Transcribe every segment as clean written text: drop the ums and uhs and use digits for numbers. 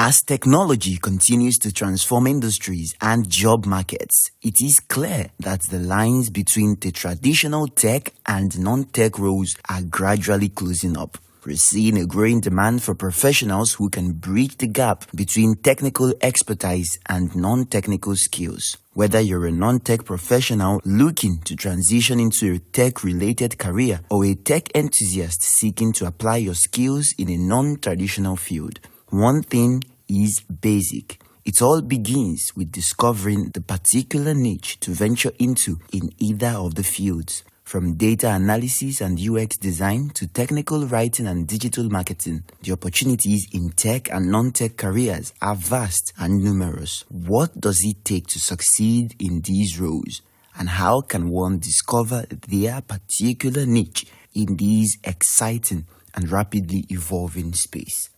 As technology continues to transform industries and job markets, it is clear that the lines between the traditional tech and non-tech roles are gradually closing up. We're seeing a growing demand for professionals who can bridge the gap between technical expertise and non-technical skills. Whether you're a non-tech professional looking to transition into a tech-related career or a tech enthusiast seeking to apply your skills in a non-traditional field, one thing is basic. It all begins with discovering the particular niche to venture into in either of the fields. From data analysis and UX design to technical writing and digital marketing, the opportunities in tech and non-tech careers are vast and numerous. What does it take to succeed in these roles? And how can one discover their particular niche in this exciting and rapidly evolving space?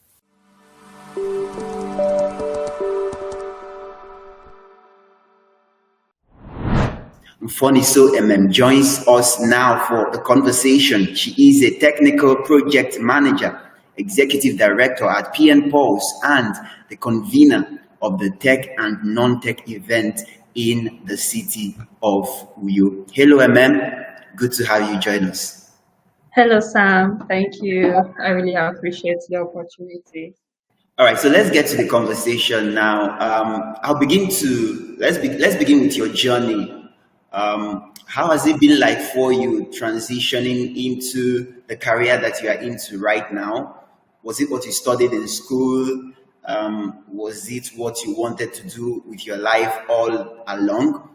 Mfoniso Emem joins us now for the conversation. She is a technical project manager, executive director at PN Pulse, and the convener of the tech and non-tech event in the city of Uyo. Hello, Emem. Good to have you join us. Hello, Sam. Thank you. I really appreciate the opportunity. All right, so let's get to the conversation now. Let's begin with your journey. How has it been like for you transitioning into the career that you are into right now? Was it what you studied in school? Was it what you wanted to do with your life all along?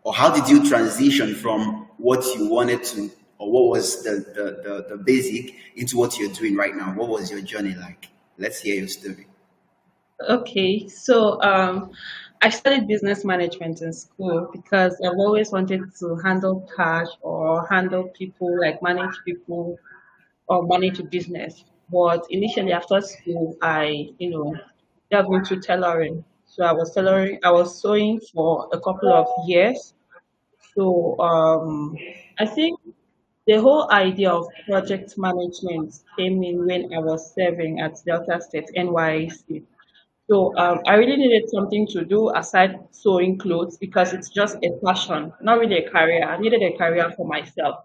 Or how did you transition from what you wanted to, or what was the basic into what you're doing right now? What was your journey like? Let's hear your story. Okay, so I studied business management in school because I've always wanted to handle cash or handle people, like manage people or manage a business. But initially after school, I delved into tailoring. So I was sewing for a couple of years. So I think the whole idea of project management came in when I was serving at Delta State NYC. So I really needed something to do aside sewing clothes because it's just a passion, not really a career. I needed a career for myself.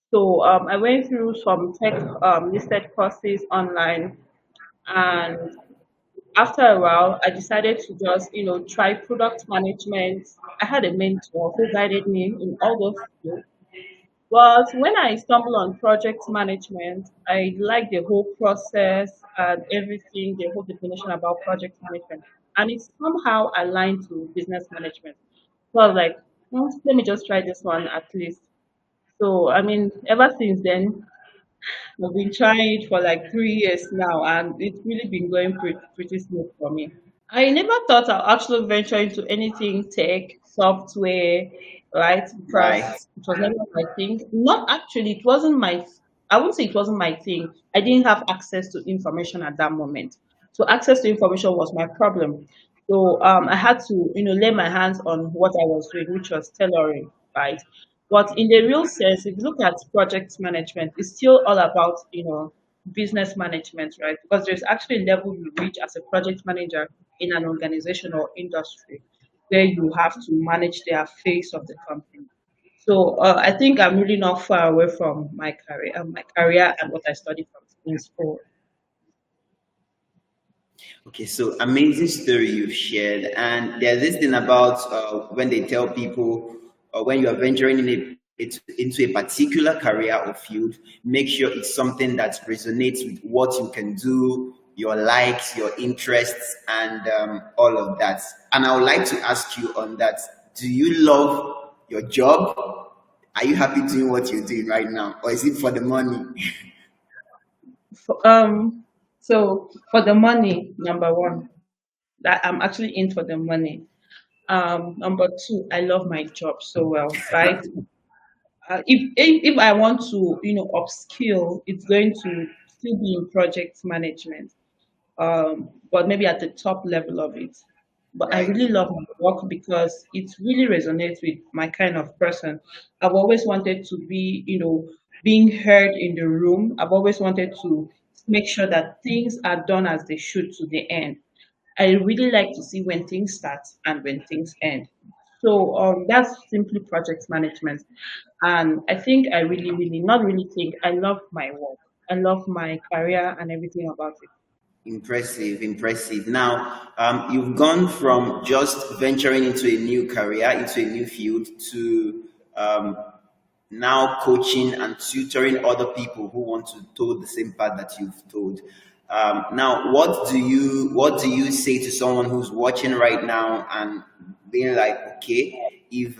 So I went through some tech listed courses online, and after a while, I decided to just try product management. I had a mentor who guided me in all those fields. But when I stumbled on project management, I like the whole process and everything, the whole definition about project management. And it somehow aligned to business management. So I was like, let me just try this one at least. So, I mean, ever since then, I've been trying it for like 3 years now, and it's really been going pretty smooth for me. I never thought I'll actually venture into anything tech, software, right? Because Right. it was never my thing. Not actually, it wasn't my, I wouldn't say it wasn't my thing. I didn't have access to information at that moment. So access to information was my problem. So I had to lay my hands on what I was doing, which was tailoring, right? But in the real sense, if you look at project management, it's still all about business management, right? Because there's actually a level you reach as a project manager in an organization or industry where you have to manage the affairs of the company. So I think I'm really not far away from my career and what I studied from in school. Okay, so amazing story you've shared. And there's this thing about when they tell people, when you are venturing into a particular career or field, make sure it's something that resonates with what you can do, your likes, your interests, and all of that. And I would like to ask you on that: do you love your job? Are you happy doing what you're doing right now, or is it for the money? For, for the money, number one, that I'm actually in for the money. Number two, I love my job so well, right? If I want to upskill, it's going to still be in project management, but maybe at the top level of it. But I Right. really love my work because it really resonates with my kind of person. I've always wanted to be being heard in the room. I've always wanted to make sure that things are done as they should to the end. I really like to see when things start and when things end. So that's simply project management. And I think I really, really, not really think, I love my work. I love my career and everything about it. Impressive, impressive. Now, you've gone from just venturing into a new career, into a new field, to um, now coaching and tutoring other people who want to toe the same path that you've told. Now, what do you say to someone who's watching right now and being like, okay, if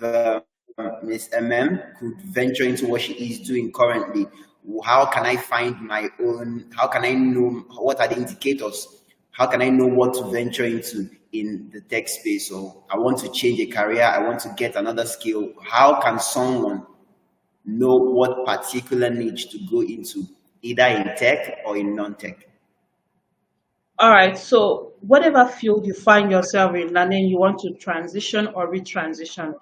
Miss Emem could venture into what she is doing currently, how can I find my own? How can I know what are the indicators? How can I know what to venture into in the tech space? So I want to change a career. I want to get another skill. How can someone know what particular niche to go into, either in tech or in non-tech? All right. So whatever field you find yourself in, and then you want to transition or retransition.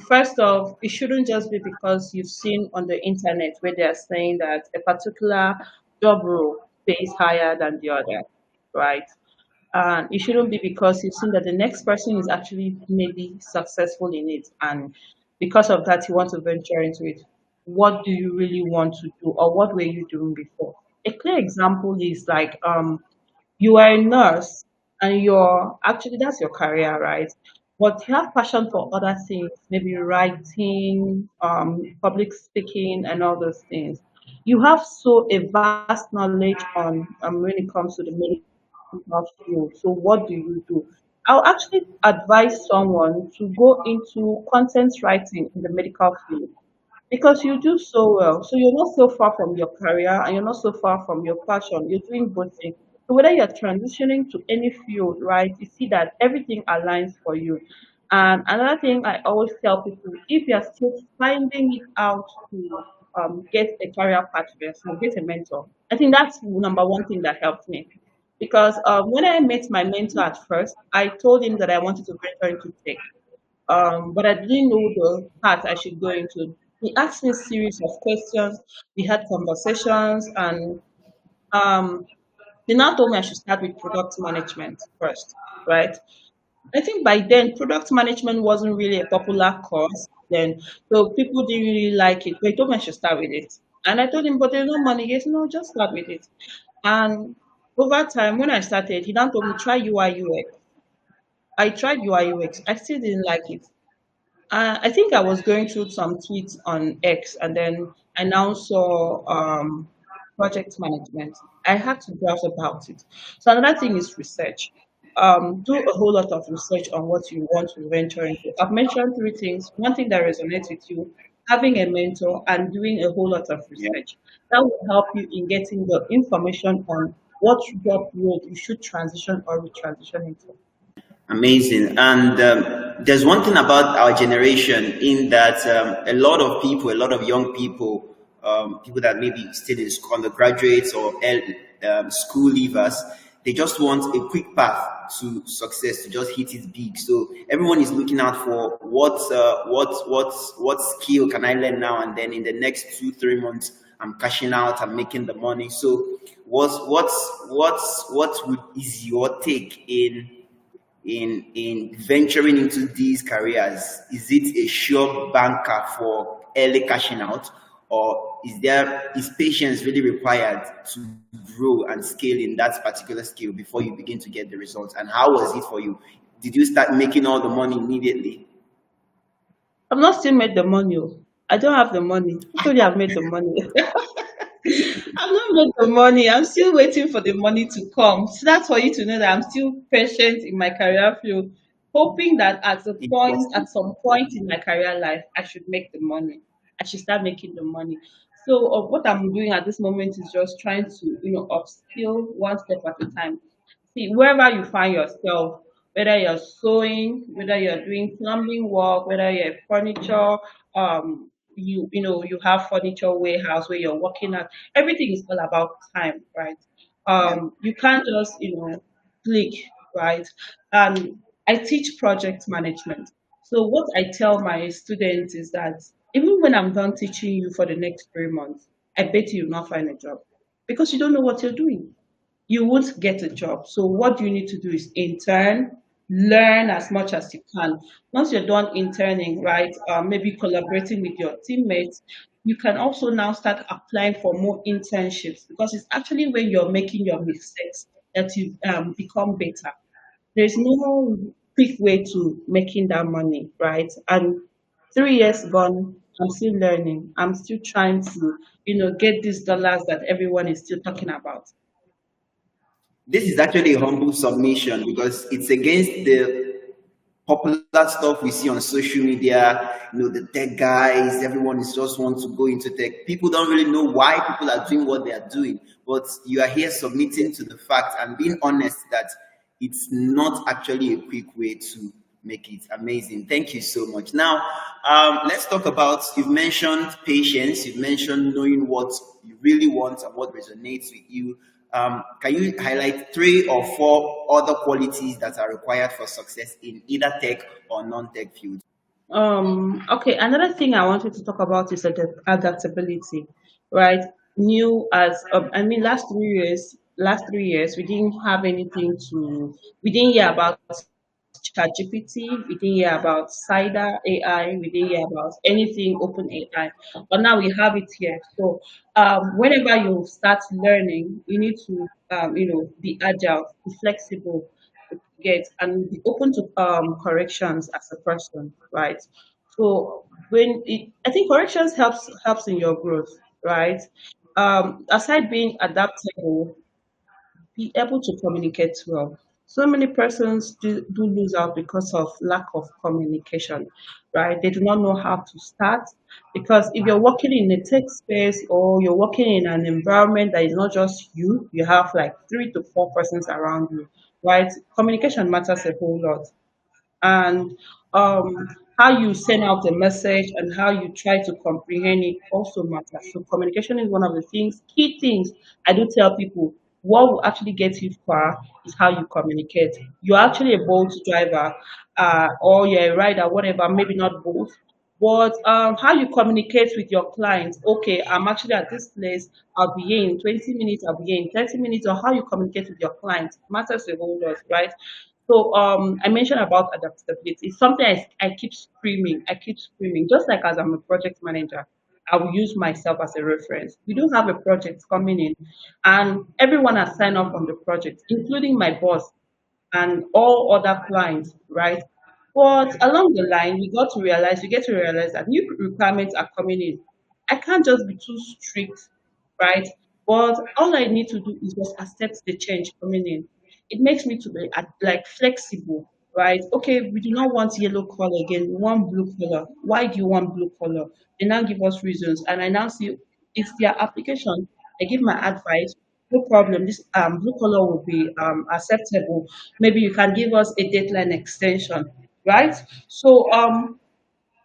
First off, it shouldn't just be because you've seen on the internet where they're saying that a particular job role pays higher than the other, right? And it shouldn't be because you've seen that the next person is actually maybe successful in it, and because of that, you want to venture into it. What do you really want to do, or what were you doing before? A clear example is like you are a nurse and you're actually that's your career, right? But you have passion for other things, maybe writing, public speaking, and all those things. You have so a vast knowledge on when it comes to the medical field. So what do you do? I'll actually advise someone to go into content writing in the medical field because you do so well. So you're not so far from your career and you're not so far from your passion. You're doing both things. So whether you're transitioning to any field, right, you see that everything aligns for you. And another thing I always tell people, if you're still finding it out to get a career path for yourself, get a mentor. I think that's number one thing that helped me. Because when I met my mentor at first, I told him that I wanted to venture into tech, but I didn't know the path I should go into. He asked me a series of questions. We had conversations, and um, they now told me I should start with product management first, right? I think by then product management wasn't really a popular course then, so people didn't really like it. But he told me I should start with it, and I told him, but there's no money. He said, no, just start with it. And over time, when I started, he now told me try UI UX. I tried UI UX. I still didn't like it. I think I was going through some tweets on X, and then I now saw project management. I had to browse about it. So another thing is research. Do a whole lot of research on what you want to venture into. I've mentioned three things. One thing that resonates with you, having a mentor, and doing a whole lot of Yeah. research. That will help you in getting the information on what job role you should transition or retransition into. Amazing. And there's one thing about our generation in that a lot of people, a lot of young people, people that maybe still in school, undergraduates or school leavers, they just want a quick path to success, to just hit it big. So everyone is looking out for what skill can I learn now, and then in the next 2 3 months I'm cashing out, I'm making the money. So what would is your take in venturing into these careers? Is it a sure banker for early cashing out, or is patience really required to grow and scale in that particular skill before you begin to get the results? And how was it for you? Did you start making all the money immediately? I've not still made the money. Oh. I don't have the money. Who told you I've made the money? I've not made the money. I'm still waiting for the money to come. So that's for you to know that I'm still patient in my career field, hoping that at Interesting. some point in my career life, I should make the money. I should start making the money. So what I'm doing at this moment is just trying to, upskill one step at a time. See, wherever you find yourself, whether you're sewing, whether you're doing plumbing work, whether you're furniture, you have furniture warehouse where you're working at. Everything is all about time, right? Yeah. You can't just click, right? I teach project management. So what I tell my students is that even when I'm done teaching you for the next 3 months, I bet you will not find a job because you don't know what you're doing. you won't get a job. So what you need to do is intern, learn as much as you can. Once you're done interning, right, maybe collaborating with your teammates, you can also now start applying for more internships because it's actually when you're making your mistakes that you become better. There's no quick way to making that money, right? And 3 years gone, I'm still learning. I'm still trying to, get these dollars that everyone is still talking about. This is actually a humble submission because it's against the popular stuff we see on social media. The tech guys, everyone is just want to go into tech. People don't really know why people are doing what they are doing, but you are here submitting to the fact and being honest that it's not actually a quick way to make it amazing. Thank you so much. Now, let's talk about, you've mentioned patience, you've mentioned knowing what you really want and what resonates with you. Can you highlight 3 or 4 other qualities that are required for success in either tech or non-tech fields? Okay, another thing I wanted to talk about is adaptability, right? New as I mean, last 3 years, we didn't hear about ChatGPT, we didn't hear about Cider AI, we didn't hear about anything Open AI, but now we have it here. So, whenever you start learning, you need to, be agile, be flexible, get and be open to corrections as a person, right? So I think corrections helps in your growth, right? Aside being adaptable, be able to communicate well. So many persons do lose out because of lack of communication, right? They do not know how to start because if you're working in a tech space or you're working in an environment that is not just you, you have like 3 to 4 persons around you, right? Communication matters a whole lot, and how you send out a message and how you try to comprehend it also matters. So communication is one of the key things I do tell people. What will actually get you far is how you communicate. You're actually a bolt driver, or you're a rider, whatever, maybe not both. But how you communicate with your clients, okay, I'm actually at this place, I'll be here in 20 minutes, I'll be here in 30 minutes, or how you communicate with your clients matters a whole lot, right? So I mentioned about adaptability. It's something I keep screaming. I keep screaming. Just like as I'm a project manager, I will use myself as a reference. We do have a project coming in, and everyone has signed up on the project, including my boss and all other clients, right? But along the line, we get to realize that new requirements are coming in. I can't just be too strict, right? But all I need to do is just accept the change coming in. It makes me to be like flexible, right? Okay, we do not want yellow color again. We want blue color. Why do you want blue color? They now give us reasons, and I now see it's their application. I give my advice. No problem. This blue color will be acceptable. Maybe you can give us a deadline extension, right? So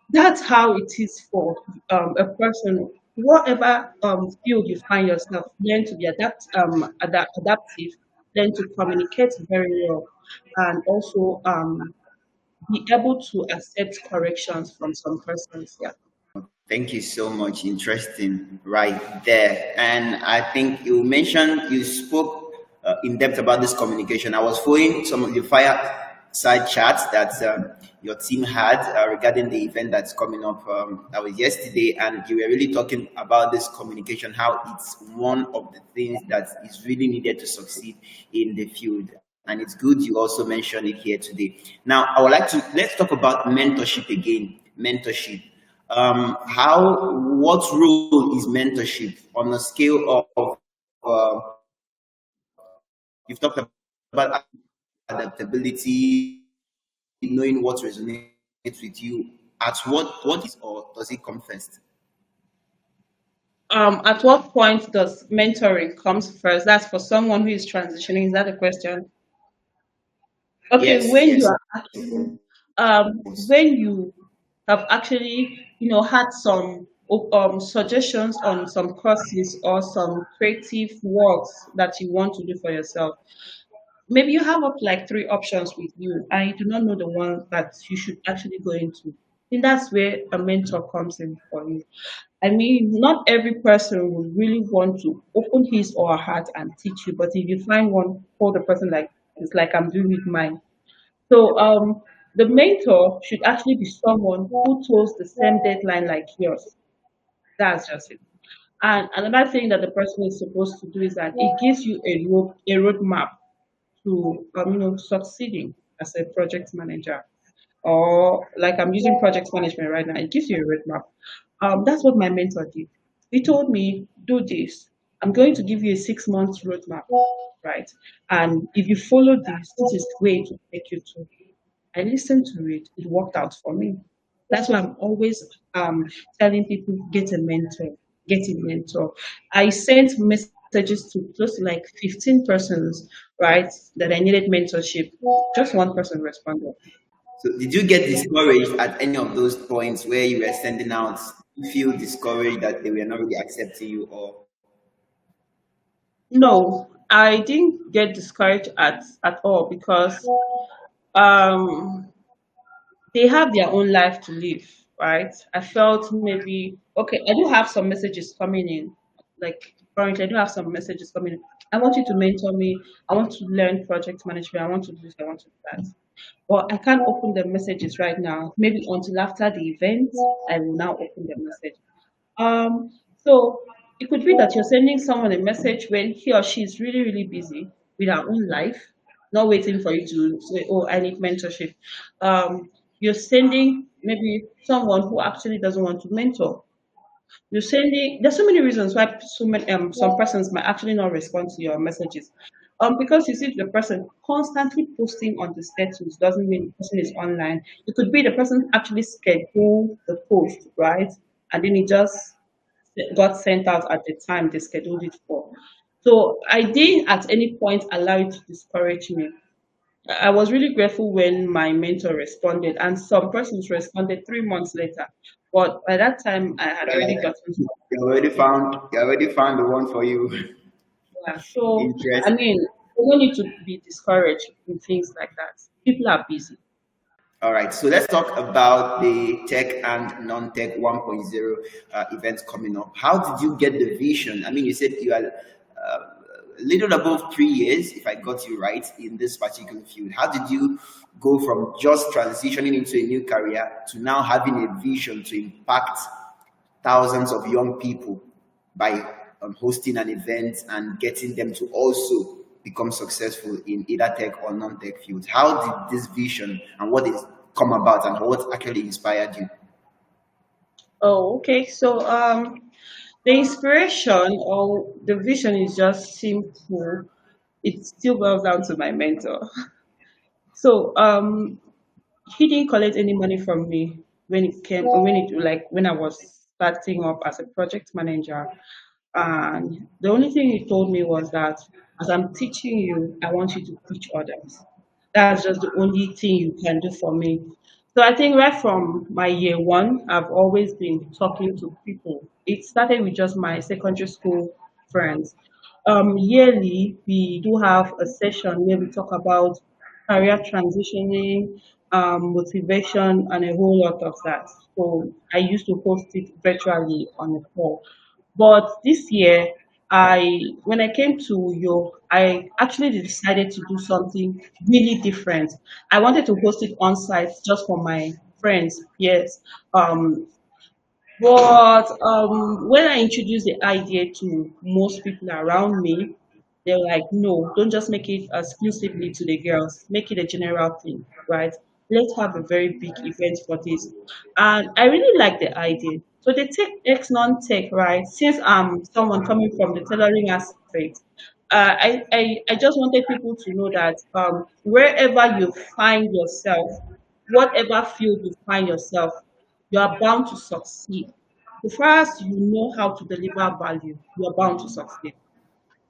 that's how it is for a person. Whatever field you find yourself, learn to be adaptive, learn to communicate very well, and also be able to accept corrections from some persons. Yeah. Thank you so much. Interesting, right there. And I think you spoke in depth about this communication. I was following some of the fireside chats that your team had regarding the event that's coming up. That was yesterday, and you were really talking about this communication, how it's one of the things that is really needed to succeed in the field. And it's good you also mentioned it here today. Now, I would like to let's talk about mentorship again. Mentorship. What role is mentorship on a scale of uh, you've talked about adaptability, knowing what resonates with you. At what is or does it come first? At what point does mentoring comes first? That's for someone who is transitioning. Is that the question? Okay, Yes, yes. when you have actually had some suggestions on some courses or some creative works that you want to do for yourself, maybe you have up like 3 options with you and you do not know the one that you should actually go into. think that's where a mentor comes in for you. I mean, not every person will really want to open his or her heart and teach you, but if you find one, call the person like it's like I'm doing with mine. So the mentor should actually be someone who chose the same deadline like yours. That's just it. And another thing that the person is supposed to do is that it gives you a roadmap to succeeding as a project manager, or like I'm using project management right now. It gives you a roadmap. That's what my mentor did. He told me, do this. I'm going to give you a 6 months roadmap, right? And if you follow this is where it will take you to. I listened to it. It worked out for me. That's why I'm always telling people get a mentor, get a mentor. I sent messages to close to like 15 persons, right, that I needed mentorship. Just one person responded. So did you get discouraged at any of those points where you were sending out? You feel discouraged that they were not really accepting you, or No, I didn't get discouraged at all because um they have their own life to live, right? I felt maybe okay, I do have some messages coming in. Like currently I do have some messages coming in. I want you to mentor me. I want to learn project management. I want to do this, I want to do that. But I can't open the messages right now. Maybe until after the event, I will now open the message. So it could be that you're sending someone a message when he or she is really, really busy with her own life, not waiting for you to say, "Oh, I need mentorship." You're sending maybe someone who actually doesn't want to mentor. You're sending. There's so many reasons why some persons might actually not respond to your messages. Because you see the person constantly posting on the status doesn't mean the person is online. It could be the person actually scheduled the post, right? And then it just got sent out at the time they scheduled it for. So I didn't at any point allow it to discourage me. I was really grateful when my mentor responded, and some persons responded 3 months later. But by that time, I had already gotten some. you already found the one for you. Yeah. So, I Interesting. mean, you don't need to be discouraged in things like that. People are busy. All right, so let's talk about the tech and non-tech 1.0 events coming up. How did you get the vision? I mean, you said you are a little above 3 years, if I got you right, in this particular field. How did you go from just transitioning into a new career to now having a vision to impact thousands of young people by hosting an event and getting them to also become successful in either tech or non-tech fields? How did this vision and what is come about and what actually inspired you? Oh, okay. So, the inspiration or the vision is just simple. It still boils down to my mentor. So, he didn't collect any money from me when I was starting up as a project manager. And the only thing he told me was that as I'm teaching you, I want you to teach others. That's just the only thing you can do for me. So I think right from my year one, I've always been talking to people. It started with just my secondary school friends. Yearly, we do have a session where we talk about career transitioning, motivation, and a whole lot of that. So I used to host it virtually on a call. But this year, when I came to York, I actually decided to do something really different. I wanted to host it on site just for my friends, yes. But when I introduced the idea to most people around me, they're like, no, don't just make it exclusively to the girls, make it a general thing, right? Let's have a very big event for this. And I really like the idea. So the tech X non-tech, right? Since I'm someone coming from the tailoring aspect, I just wanted people to know that wherever you find yourself, whatever field you find yourself, you are bound to succeed. So far as you know how to deliver value, you are bound to succeed.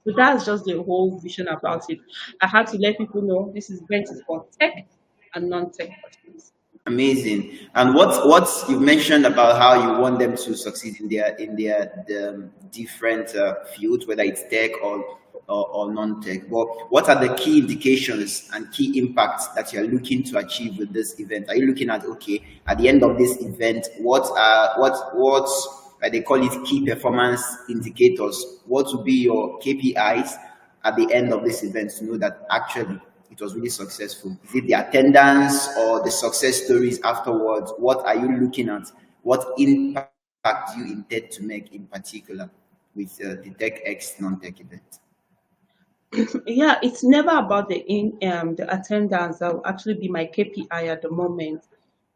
So that's just the whole vision about it. I had to let people know this is event is for tech and non-tech persons. Amazing. And what you mentioned about how you want them to succeed in their different fields, whether it's tech or non-tech. Well, what are the key indications and key impacts that you're looking to achieve with this event? Are you looking at, okay, at the end of this event, what they call it key performance indicators? What will be your KPIs at the end of this event to know that actually it was really successful? Is it the attendance or the success stories afterwards? What are you looking at? What impact do you intend to make in particular with the TechX non-tech event? Yeah, it's never about the attendance that will actually be my KPI at the moment.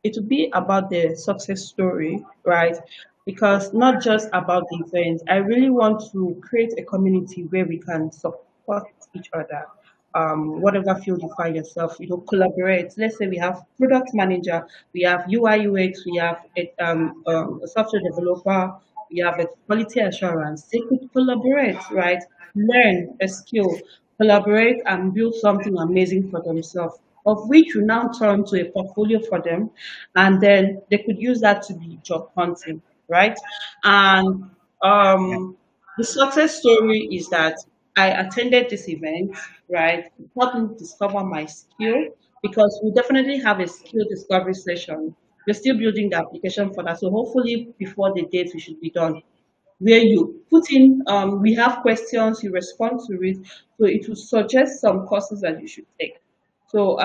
It will be about the success story, right? Because not just about the event. I really want to create a community where we can support each other. Whatever field you find yourself, collaborate. Let's say we have product manager, we have UI UX, we have a software developer, we have a quality assurance. They could collaborate, right? Learn a skill, collaborate, and build something amazing for themselves, of which you now turn to a portfolio for them, and then they could use that to be job hunting, right? And the success story is that I attended this event, right? It helped me discover my skill because we definitely have a skill discovery session. We're still building the application for that. So hopefully before the date we should be done, where you put in, we have questions, you respond to it, so it will suggest some courses that you should take. So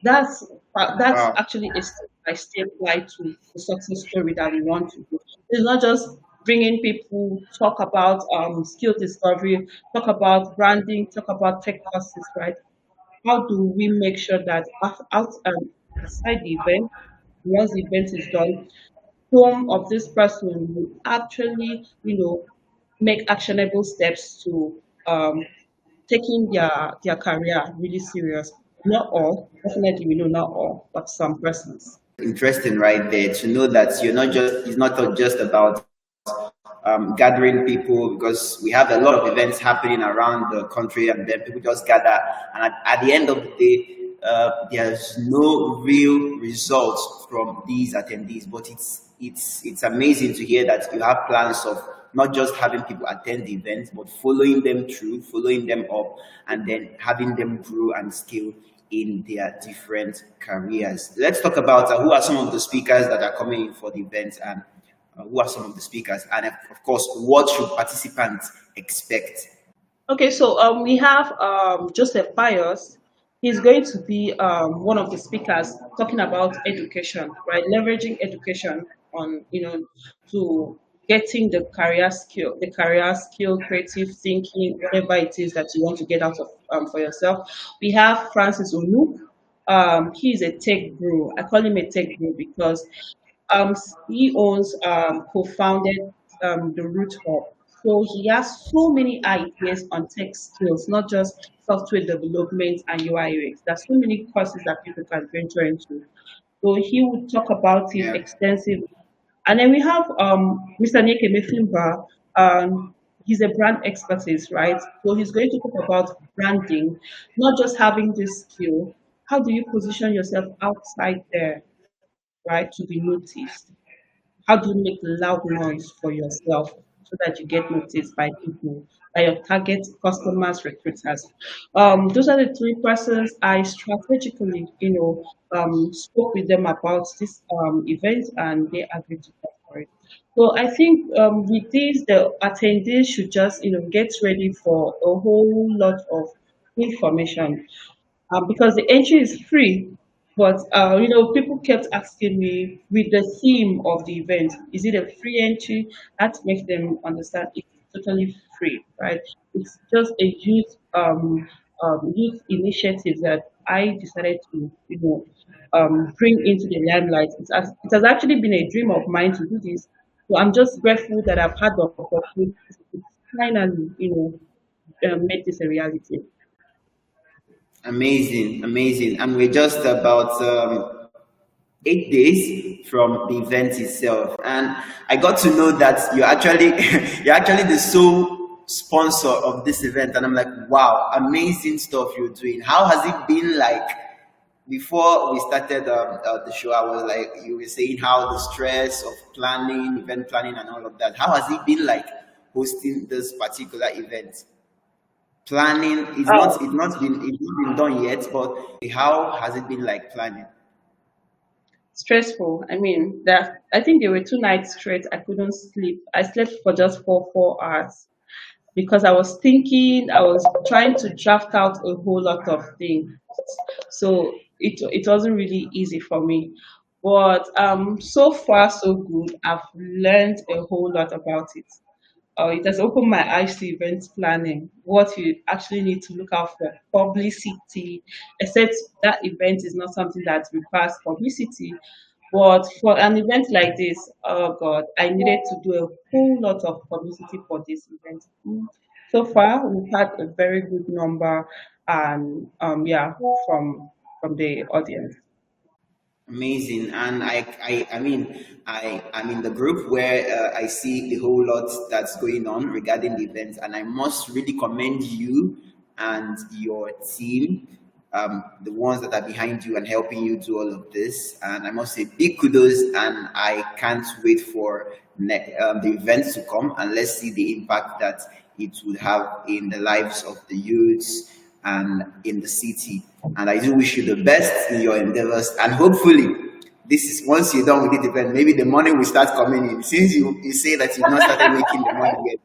that's Wow. actually a step by step guide to the success story that we want to do. It's not just bringing people, talk about skill discovery, talk about branding, talk about tech courses, right? How do we make sure that aside the event, once the event is done, home of this person will actually, make actionable steps to taking their career really serious. Not all, definitely we know not all, but some persons. Interesting right there to know that it's not just about gathering people, because we have a lot of events happening around the country and then people just gather, and at the end of the day there's no real results from these attendees. But it's amazing to hear that you have plans of not just having people attend the event, but following them through, following them up, and then having them grow and scale in their different careers. Let's talk about who are some of the speakers that are coming in for the event, and who are some of the speakers, and of course, what should participants expect? Okay, so we have Joseph Pius. He's going to be one of the speakers talking about education, right? Leveraging education on, to getting the career skill, creative thinking, whatever it is that you want to get out of for yourself. We have Francis Onu. He's a tech guru. I call him a tech guru because he owns, co-founded the Root Hub. So he has so many ideas on tech skills, not just software development and UI UX. There's so many courses that people can venture into. So he would talk about it Yeah. extensively. And then we have Mr. Nick Emefimba. He's a brand expertise, right? So he's going to talk about branding, not just having this skill. How do you position yourself outside there, right, to be noticed? How do you make loud noise for yourself so that you get noticed by people, by your target customers, recruiters? Those are the three persons I strategically, spoke with them about this event, and they agreed to come for it. So I think with this, the attendees should just, get ready for a whole lot of information, because the entry is free. But people kept asking me with the theme of the event, is it a free entry? That makes them understand it's totally free, right? It's just a youth initiative that I decided to bring into the limelight. It has actually been a dream of mine to do this. So I'm just grateful that I've had the opportunity to finally, make this a reality. Amazing, amazing. And we're just about 8 days from the event itself, and I got to know that you're actually you're actually the sole sponsor of this event, and I'm like, wow, amazing stuff you're doing. How has it been like Before we started the show, I was like, you were saying how the stress of planning, event planning, and all of that. How has it been like hosting this particular event? Planning is not Oh, it's not been done yet, but how has it been like planning? stressful. I mean, that I think there were 2 nights straight. I couldn't sleep. I slept for just 4 hours because I was thinking. I was trying to draft out a whole lot of things. So it wasn't really easy for me. But so far so good. I've learned a whole lot about it. It has opened my eyes to event planning, what you actually need to look out for, publicity, except that event is not something that requires publicity. But for an event like this, oh God, I needed to do a whole lot of publicity for this event. So far, we've had a very good number, and yeah, from the audience. Amazing. And I'm in the group where I see a whole lot that's going on regarding the events, and I must really commend you and your team, the ones that are behind you and helping you do all of this. And I must say big kudos, and I can't wait for the events to come, and let's see the impact that it would have in the lives of the youths and in the city. And I do wish you the best in your endeavors. And hopefully, this is once you're done with the event, maybe the money will start coming in. Since you say that you've not started making the money yet.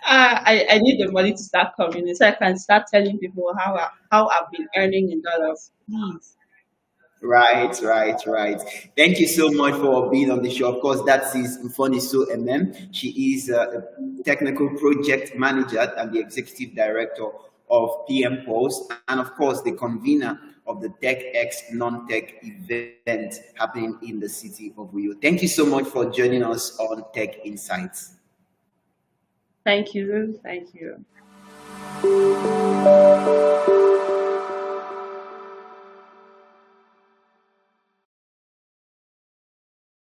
I need the money to start coming in so I can start telling people how I've been earning in dollars. Please. Right, right, right. Thank you so much for being on the show. Of course, that is Mfoniso Emem. She is a technical project manager and the executive director of PM Pulse, and of course, the convener of the TechX non-tech event happening in the city of Rio. Thank you so much for joining us on Tech Insights. Thank you. Thank you.